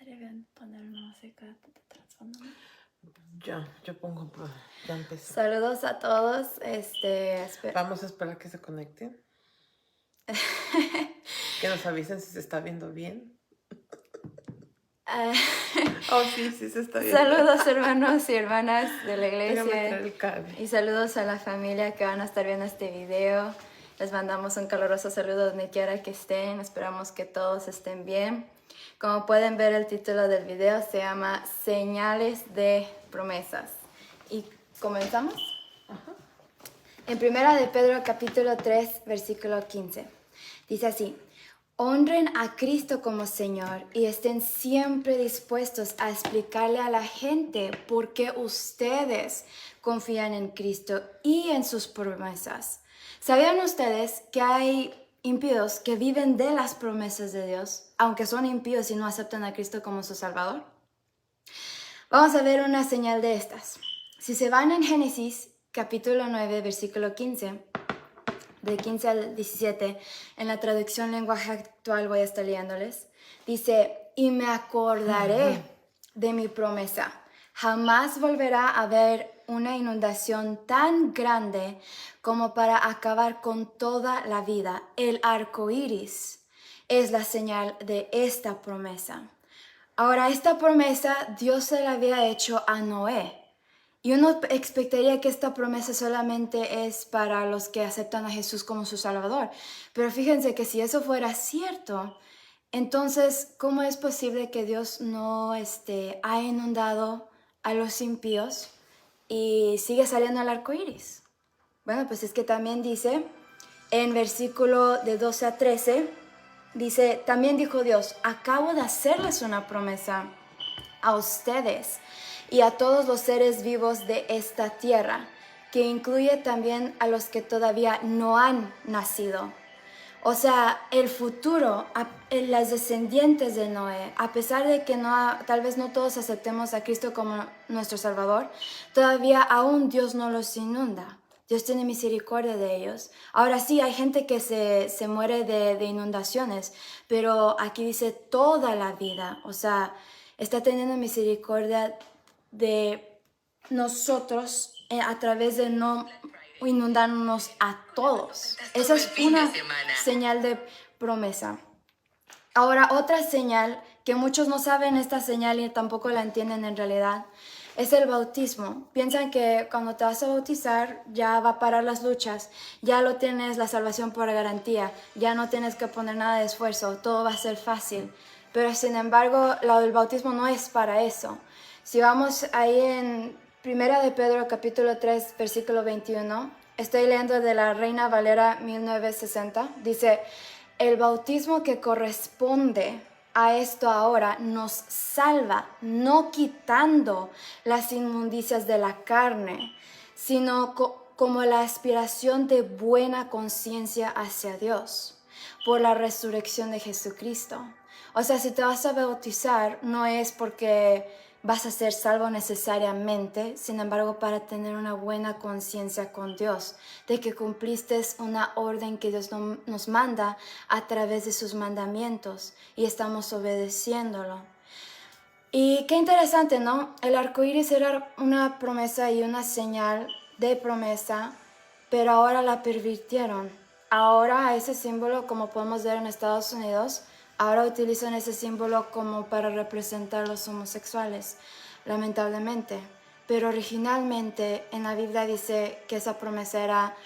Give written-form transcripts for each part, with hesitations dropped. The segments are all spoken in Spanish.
deben poner música de trasfondo. Yo pongo, ya empezó. Saludos a todos. Vamos a esperar que se conecten. Que nos avisen si se está viendo bien. Oh, sí, sí se está viendo. Saludos hermanos y hermanas de la Déjame iglesia. traer el cable. Y saludos a la familia que van a estar viendo este video. Les mandamos un caluroso saludo donde quiera que estén. Esperamos que todos estén bien. Como pueden ver, el título del video se llama Señales de Promesas. ¿Y comenzamos? Ajá. En 1 de Pedro capítulo 3, versículo 15. Dice así: honren a Cristo como Señor y estén siempre dispuestos a explicarle a la gente por qué ustedes confían en Cristo y en sus promesas. ¿Sabían ustedes que hay impíos que viven de las promesas de Dios, aunque son impíos y no aceptan a Cristo como su Salvador? Vamos a ver una señal de estas. Si se van en Génesis capítulo 9, versículo 15, de 15 al 17, en la traducción lenguaje actual voy a estar leyéndoles, dice: y me acordaré de mi promesa. Jamás volverá a haber una inundación tan grande como para acabar con toda la vida. El arco iris es la señal de esta promesa. Ahora, esta promesa Dios se la había hecho a Noé. Y uno expectaría que esta promesa solamente es para los que aceptan a Jesús como su Salvador. Pero fíjense que si eso fuera cierto, entonces, ¿cómo es posible que Dios no ha inundado a los impíos y sigue saliendo el arco iris? Bueno, pues es que también dice en versículo de 12 a 13, dice: también dijo Dios, acabo de hacerles una promesa a ustedes y a todos los seres vivos de esta tierra, que incluye también a los que todavía no han nacido. O sea, el futuro, las descendientes de Noé, a pesar de que tal vez no todos aceptemos a Cristo como nuestro Salvador, todavía aún Dios no los inunda. Dios tiene misericordia de ellos. Ahora sí, hay gente que se muere de inundaciones, pero aquí dice toda la vida. O sea, está teniendo misericordia de nosotros a través de no inundarnos a todos. Esa es una señal de promesa. Ahora, otra señal que muchos no saben esta señal y tampoco la entienden en realidad es el bautismo. Piensan que cuando te vas a bautizar ya va a parar las luchas, ya lo tienes la salvación por garantía, ya no tienes que poner nada de esfuerzo, todo va a ser fácil. Pero sin embargo, el bautismo no es para eso. Si vamos ahí en 1 de Pedro capítulo 3, versículo 21, estoy leyendo de la Reina Valera 1960, dice: el bautismo que corresponde a esto ahora nos salva, no quitando las inmundicias de la carne, sino como la aspiración de buena conciencia hacia Dios, por la resurrección de Jesucristo. O sea, si te vas a bautizar, no es porque vas a ser salvo necesariamente, sin embargo, para tener una buena conciencia con Dios, de que cumpliste una orden que Dios nos manda a través de sus mandamientos y estamos obedeciéndolo. Y qué interesante, ¿no? El arco iris era una promesa y una señal de promesa, pero ahora la pervirtieron. Ahora ese símbolo, como podemos ver en Estados Unidos, ahora utilizan ese símbolo como para representar a los homosexuales, lamentablemente. Pero originalmente en la Biblia dice que esa promesa era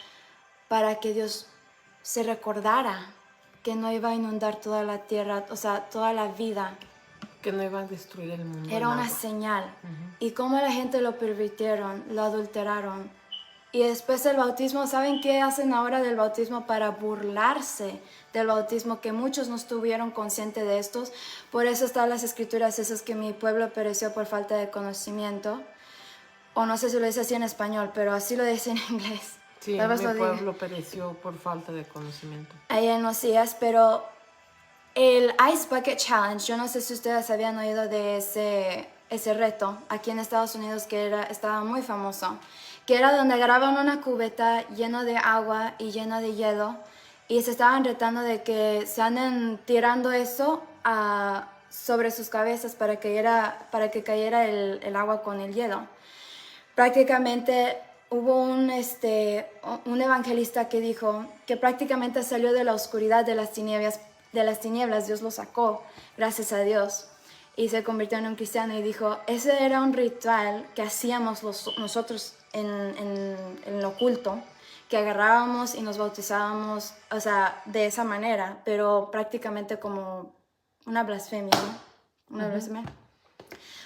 para que Dios se recordara que no iba a inundar toda la tierra, o sea, toda la vida. Que no iba a destruir el mundo. Era una señal. Y cómo la gente lo pervirtieron, lo adulteraron. Y después del bautismo, ¿saben qué hacen ahora del bautismo para burlarse del bautismo? Que muchos no estuvieron conscientes de estos. Por eso están las escrituras esas que mi pueblo pereció por falta de conocimiento. O no sé si lo dice así en español, pero así lo dice en inglés. Sí, mi pueblo pereció por falta de conocimiento. Ahí en Osías, pero el Ice Bucket Challenge, yo no sé si ustedes habían oído de ese reto aquí en Estados Unidos que estaba muy famoso, que era donde agarraban una cubeta llena de agua y llena de hielo y se estaban retando de que se anden tirando eso sobre sus cabezas para que cayera el agua con el hielo. Prácticamente hubo un evangelista que dijo que prácticamente salió de la oscuridad de las tinieblas, Dios lo sacó, gracias a Dios, y se convirtió en un cristiano y dijo, ese era un ritual que hacíamos nosotros en lo oculto, que agarrábamos y nos bautizábamos, o sea, de esa manera, pero prácticamente como una blasfemia, ¿no? Una blasfemia.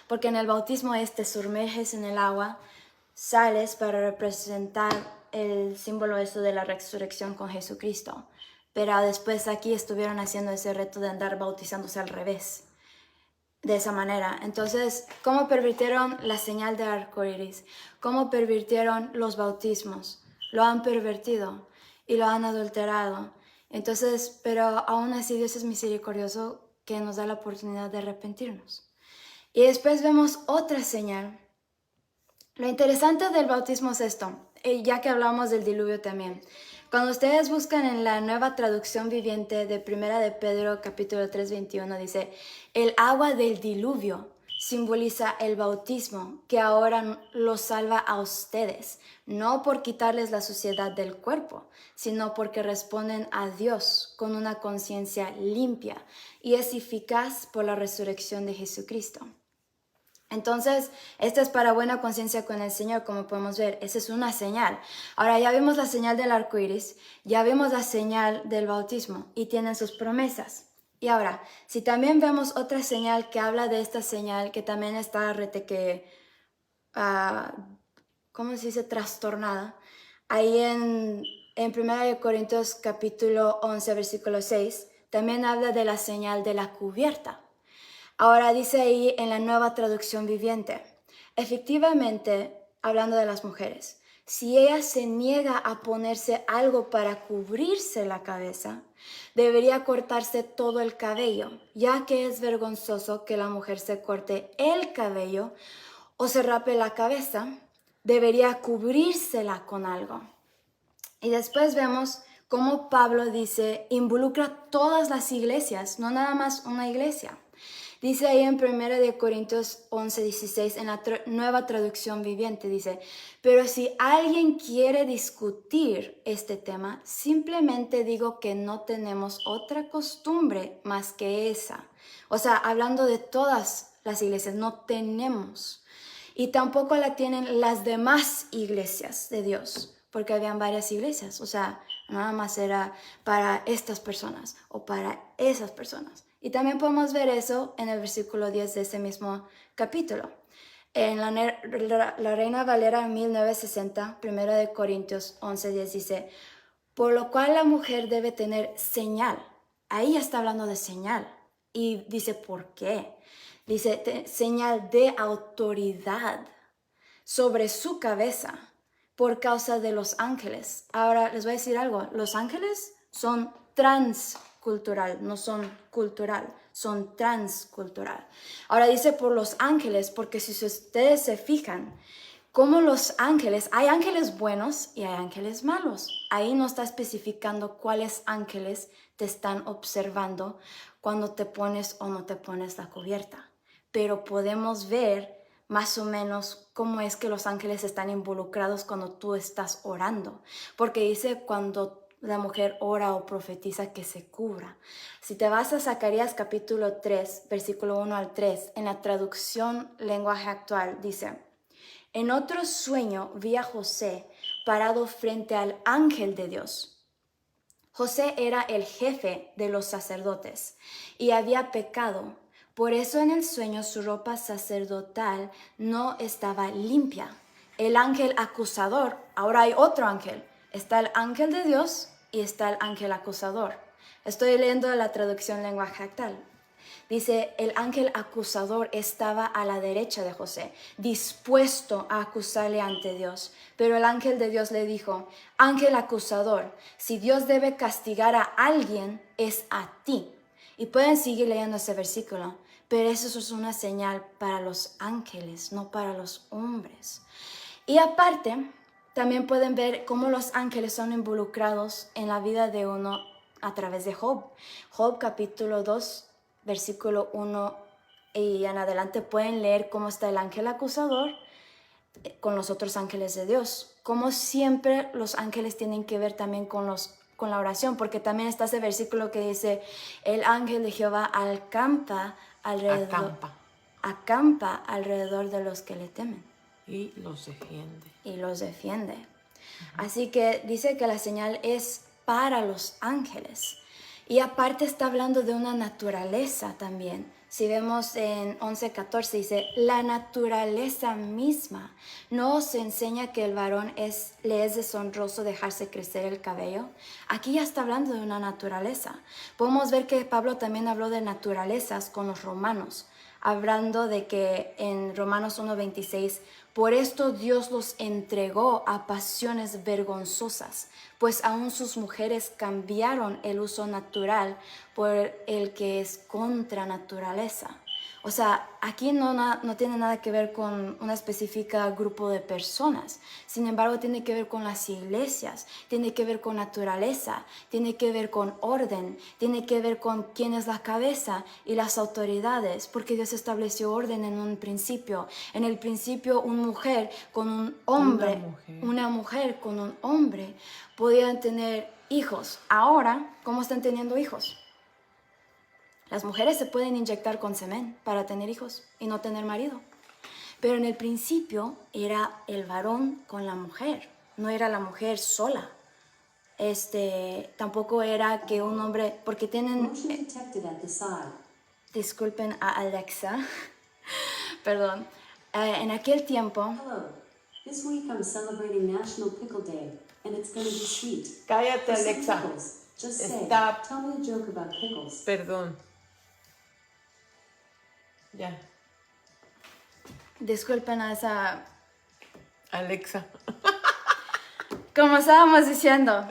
Porque en el bautismo te sumerges en el agua, sales para representar el símbolo de la resurrección con Jesucristo. Pero después aquí estuvieron haciendo ese reto de andar bautizándose al revés, de esa manera. Entonces, ¿cómo pervirtieron la señal de arcoíris? ¿Cómo pervirtieron los bautismos? Lo han pervertido y lo han adulterado. Entonces, pero aún así Dios es misericordioso que nos da la oportunidad de arrepentirnos. Y después vemos otra señal. Lo interesante del bautismo es esto, ya que hablamos del diluvio también. Cuando ustedes buscan en la nueva traducción viviente de Primera de Pedro, capítulo 3, 21, dice, el agua del diluvio simboliza el bautismo que ahora los salva a ustedes, no por quitarles la suciedad del cuerpo, sino porque responden a Dios con una conciencia limpia y es eficaz por la resurrección de Jesucristo. Entonces, esta es para buena conciencia con el Señor, como podemos ver. Esa es una señal. Ahora, ya vimos la señal del arco iris, ya vimos la señal del bautismo y tienen sus promesas. Y ahora, si también vemos otra señal que habla de esta señal, que también está ¿cómo se dice? Trastornada. Ahí en 1 Corintios capítulo 11, versículo 6, también habla de la señal de la cubierta. Ahora dice ahí en la nueva traducción viviente, efectivamente, hablando de las mujeres, si ella se niega a ponerse algo para cubrirse la cabeza, debería cortarse todo el cabello, ya que es vergonzoso que la mujer se corte el cabello o se rape la cabeza, debería cubrírsela con algo. Y después vemos cómo Pablo dice, involucra todas las iglesias, no nada más una iglesia. Dice ahí en 1 Corintios 11, 16, en la nueva traducción viviente, dice, pero si alguien quiere discutir este tema, simplemente digo que no tenemos otra costumbre más que esa. O sea, hablando de todas las iglesias, no tenemos. Y tampoco la tienen las demás iglesias de Dios, porque habían varias iglesias. O sea, nada más era para estas personas o para esas personas. Y también podemos ver eso en el versículo 10 de ese mismo capítulo. En la Reina Valera 1960, 1 Corintios 11, 10 dice, por lo cual la mujer debe tener señal. Ahí ya está hablando de señal. Y dice, ¿por qué? Dice, señal de autoridad sobre su cabeza por causa de los ángeles. Ahora les voy a decir algo, los ángeles son transcultural, no son cultural, son transcultural. Ahora dice por los ángeles, porque si ustedes se fijan, como los ángeles, hay ángeles buenos y hay ángeles malos. Ahí no está especificando cuáles ángeles te están observando cuando te pones o no te pones la cubierta. Pero podemos ver más o menos cómo es que los ángeles están involucrados cuando tú estás orando. Porque dice cuando la mujer ora o profetiza que se cubra. Si te vas a Zacarías capítulo 3, versículo 1 al 3, en la traducción lenguaje actual dice, en otro sueño vi a José parado frente al ángel de Dios. José era el jefe de los sacerdotes y había pecado. Por eso en el sueño su ropa sacerdotal no estaba limpia. El ángel acusador, ahora hay otro ángel. Está el ángel de Dios y está el ángel acusador. Estoy leyendo la traducción lenguaje actual. Dice, el ángel acusador estaba a la derecha de José, dispuesto a acusarle ante Dios. Pero el ángel de Dios le dijo, ángel acusador, si Dios debe castigar a alguien, es a ti. Y pueden seguir leyendo ese versículo, pero eso es una señal para los ángeles, no para los hombres. Y aparte, también pueden ver cómo los ángeles son involucrados en la vida de uno a través de Job. Job capítulo 2, versículo 1 y en adelante pueden leer cómo está el ángel acusador con los otros ángeles de Dios. Como siempre los ángeles tienen que ver también con la oración, porque también está ese versículo que dice, el ángel de Jehová acampa alrededor de los que le temen. Y los defiende. Y los defiende. Así que dice que la señal es para los ángeles. Y aparte está hablando de una naturaleza también. Si vemos en 11:14 dice, la naturaleza misma no os enseña que el varón le es deshonroso dejarse crecer el cabello. Aquí ya está hablando de una naturaleza. Podemos ver que Pablo también habló de naturalezas con los romanos, hablando de que en Romanos 1:26, por esto Dios los entregó a pasiones vergonzosas, pues aún sus mujeres cambiaron el uso natural por el que es contra naturaleza. O sea, aquí no tiene nada que ver con un específico grupo de personas. Sin embargo, tiene que ver con las iglesias, tiene que ver con naturaleza, tiene que ver con orden, tiene que ver con quién es la cabeza y las autoridades, porque Dios estableció orden en un principio. En el principio, una mujer con un hombre, una mujer con un hombre podían tener hijos. Ahora, ¿cómo están teniendo hijos? Las mujeres se pueden inyectar con semen para tener hijos y no tener marido. Pero en el principio era el varón con la mujer, no era la mujer sola. Tampoco era que un hombre, porque tienen... disculpen a Alexa, perdón. En aquel tiempo... Hello. This week I'm celebrating National Pickle Day, and it's going to be sweet. Cállate, Alexa. Just say, Stop. tell me a joke about pickles. Perdón. Ya. Disculpen a esa... Alexa. Como estábamos diciendo,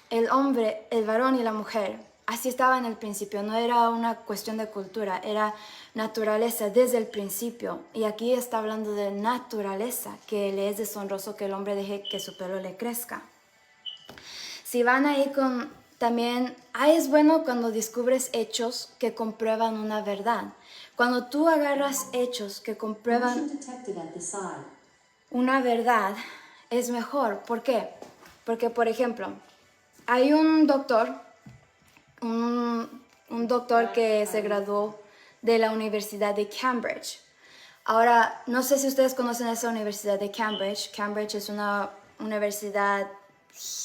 el hombre, el varón y la mujer, así estaba en el principio, no era una cuestión de cultura, era naturaleza desde el principio. Y aquí está hablando de naturaleza, que le es deshonroso que el hombre deje que su pelo le crezca. Si van ahí con... También, es bueno cuando descubres hechos que comprueban una verdad. Cuando tú agarras hechos que comprueban una verdad, es mejor. ¿Por qué? Porque, por ejemplo, hay un doctor que se graduó de la Universidad de Cambridge. Ahora, no sé si ustedes conocen esa Universidad de Cambridge. Cambridge es una universidad,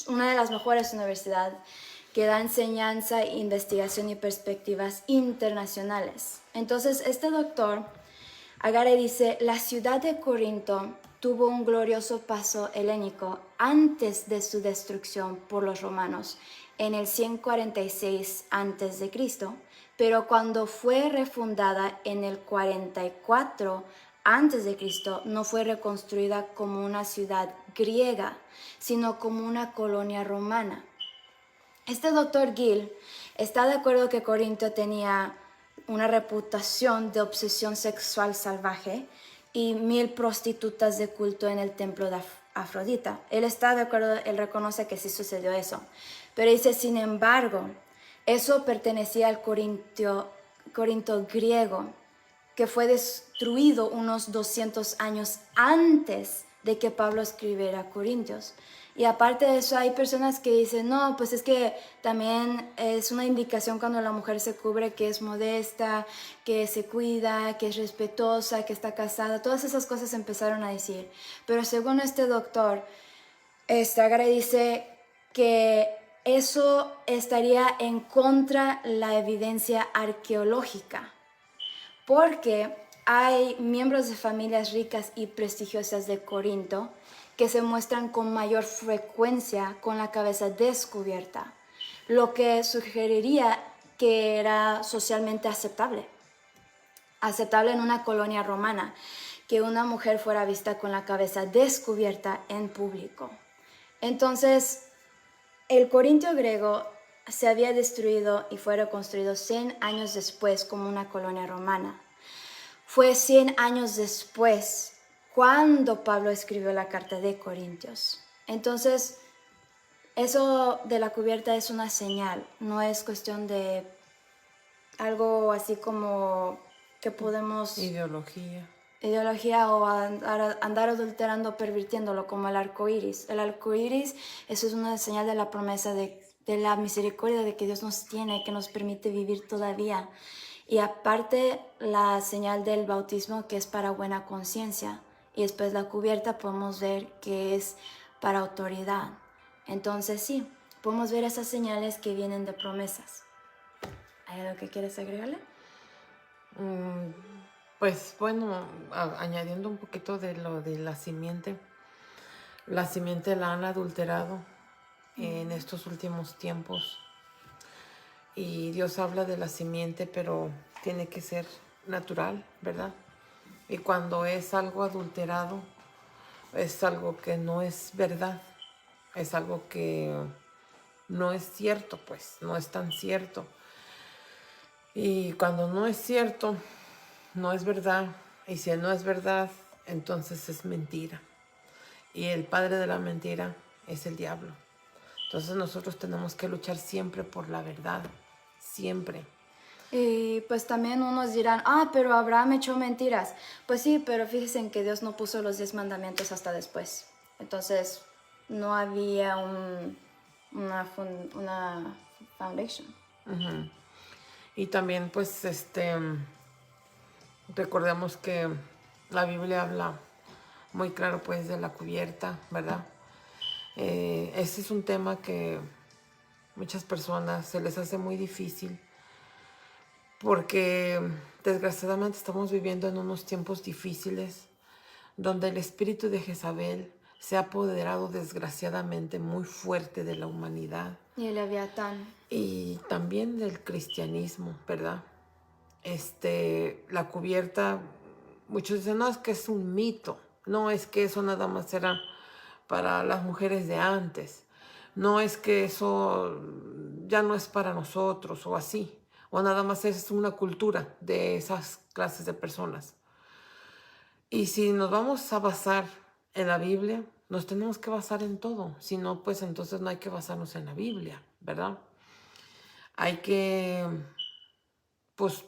una de las mejores universidades que da enseñanza, investigación y perspectivas internacionales. Entonces, este doctor agarra y dice, la ciudad de Corinto tuvo un glorioso paso helénico antes de su destrucción por los romanos en el 146 a.C., pero cuando fue refundada en el 44 a.C., no fue reconstruida como una ciudad griega, sino como una colonia romana. Este doctor Gill está de acuerdo que Corinto tenía una reputación de obsesión sexual salvaje y 1,000 prostitutas de culto en el templo de Afrodita. Él está de acuerdo, él reconoce que sí sucedió eso. Pero dice, sin embargo, eso pertenecía al Corinto griego, que fue destruido unos 200 años antes de que Pablo escribiera Corintios. Y aparte de eso, hay personas que dicen, no, pues es que también es una indicación cuando la mujer se cubre que es modesta, que se cuida, que es respetuosa, que está casada. Todas esas cosas empezaron a decir. Pero según este doctor, Agarre dice que eso estaría en contra de la evidencia arqueológica. Porque hay miembros de familias ricas y prestigiosas de Corinto que se muestran con mayor frecuencia con la cabeza descubierta, lo que sugeriría que era socialmente aceptable en una colonia romana, que una mujer fuera vista con la cabeza descubierta en público. Entonces, el Corintio griego se había destruido y fue reconstruido 100 años después como una colonia romana. Fue 100 años después cuando Pablo escribió la carta de Corintios. Entonces, Eso de la cubierta es una señal, no es cuestión de algo así como que podemos ideología o andar adulterando o pervirtiéndolo como el arco iris. El arco iris, eso es una señal de la promesa de la misericordia de que Dios nos tiene, que nos permite vivir todavía. Y aparte la señal del bautismo, que es para buena conciencia. Y después la cubierta podemos ver que es para autoridad. Entonces sí, podemos ver esas señales que vienen de promesas. ¿Hay algo que quieres agregarle? Pues bueno, añadiendo un poquito de lo de la simiente la han adulterado en estos últimos tiempos. Y Dios habla de la simiente, pero tiene que ser natural, ¿verdad? Y cuando es algo adulterado, es algo que no es verdad, es algo que no es cierto, pues, no es tan cierto. Y cuando no es cierto, no es verdad. Y si no es verdad, entonces es mentira. Y el padre de la mentira es el diablo. Entonces nosotros tenemos que luchar siempre por la verdad, siempre. Y pues también unos dirán, pero Abraham echó mentiras. Pues sí, pero fíjense en que Dios no puso los 10 mandamientos hasta después. Entonces no había una foundation. Uh-huh. Y también pues recordemos que la Biblia habla muy claro pues de la cubierta, ¿verdad? Ese es un tema que muchas personas se les hace muy difícil porque desgraciadamente estamos viviendo en unos tiempos difíciles donde el espíritu de Jezabel se ha apoderado desgraciadamente muy fuerte de la humanidad. Y el Leviatán. Y también del cristianismo, ¿verdad? La cubierta, muchos dicen, no, es que es un mito, no es que eso nada más era para las mujeres de antes, no es que eso ya no es para nosotros o así, o nada más es una cultura de esas clases de personas. Y si nos vamos a basar en la Biblia, nos tenemos que basar en todo, si no, pues entonces no hay que basarnos en la Biblia, ¿verdad? Hay que, pues,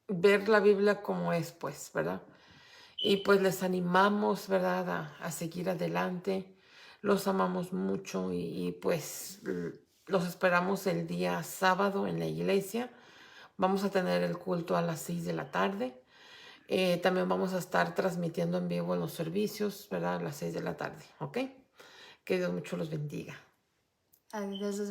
ver la Biblia como es, pues, ¿verdad? Y pues les animamos, ¿verdad? A seguir adelante. Los amamos mucho y pues los esperamos el día sábado en la iglesia. Vamos a tener el culto a las 6 de la tarde. También vamos a estar transmitiendo en vivo en los servicios, ¿verdad? A las 6 de la tarde, ¿ok? Que Dios mucho los bendiga. Adiós.